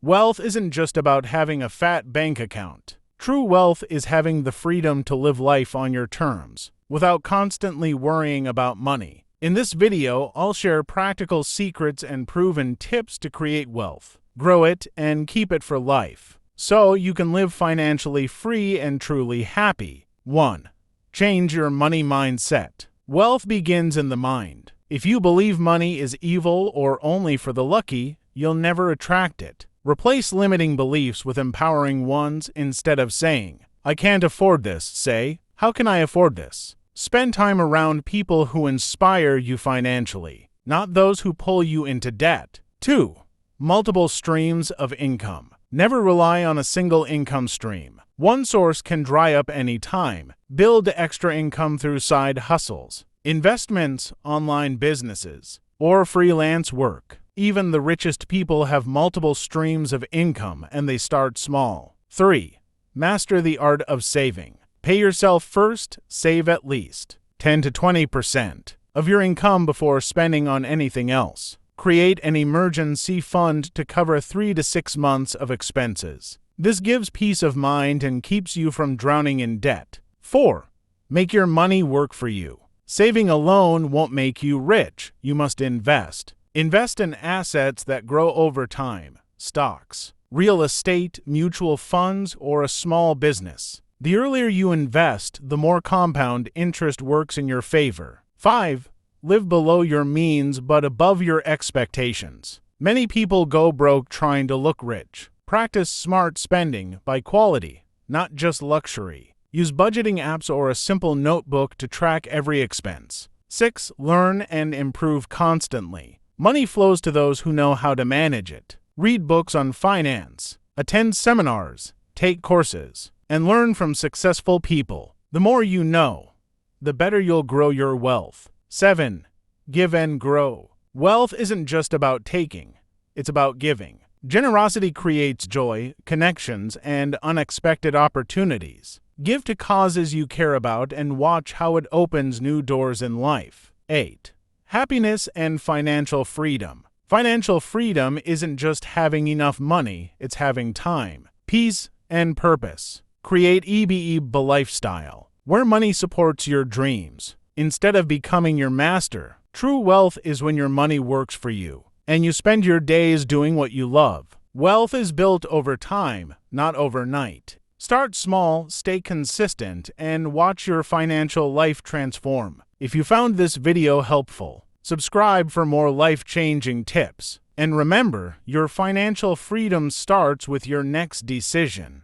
Wealth isn't just about having a fat bank account. True wealth is having the freedom to live life on your terms, without constantly worrying about money. In this video, I'll share practical secrets and proven tips to create wealth, grow it, and keep it for life, so you can live financially free and truly happy. 1. Change your money mindset. Wealth begins in the mind. If you believe money is evil or only for the lucky, you'll never attract it. Replace limiting beliefs with empowering ones. Instead of saying, "I can't afford this," say, "How can I afford this?" Spend time around people who inspire you financially, not those who pull you into debt. 2. Multiple streams of income. Never rely on a single income stream. One source can dry up any time. Build extra income through side hustles, investments, online businesses, or freelance work. Even the richest people have multiple streams of income, and they start small. 3. Master the art of saving. Pay yourself first. Save at least 10 to 20% of your income before spending on anything else. Create an emergency fund to cover 3 to 6 months of expenses. This gives peace of mind and keeps you from drowning in debt. 4. Make your money work for you. Saving alone won't make you rich. You must invest. Invest in assets that grow over time: stocks, real estate, mutual funds, or a small business. The earlier you invest, the more compound interest works in your favor. 5. Live below your means but above your expectations. Many people go broke trying to look rich. Practice smart spending. Buy quality, not just luxury. Use budgeting apps or a simple notebook to track every expense. 6. Learn and improve constantly. Money flows to those who know how to manage it. Read books on finance, attend seminars, take courses, and learn from successful people. The more you know, the better you'll grow your wealth. 7. Give and grow. Wealth isn't just about taking, it's about giving. Generosity creates joy, connections, and unexpected opportunities. Give to causes you care about and watch how it opens new doors in life. 8. Happiness and financial freedom. Financial freedom isn't just having enough money, it's having time, peace, and purpose. Create EBE lifestyle, where money supports your dreams, instead of becoming your master. True wealth is when your money works for you, and you spend your days doing what you love. Wealth is built over time, not overnight. Start small, stay consistent, and watch your financial life transform. If you found this video helpful, subscribe for more life-changing tips. And remember, your financial freedom starts with your next decision.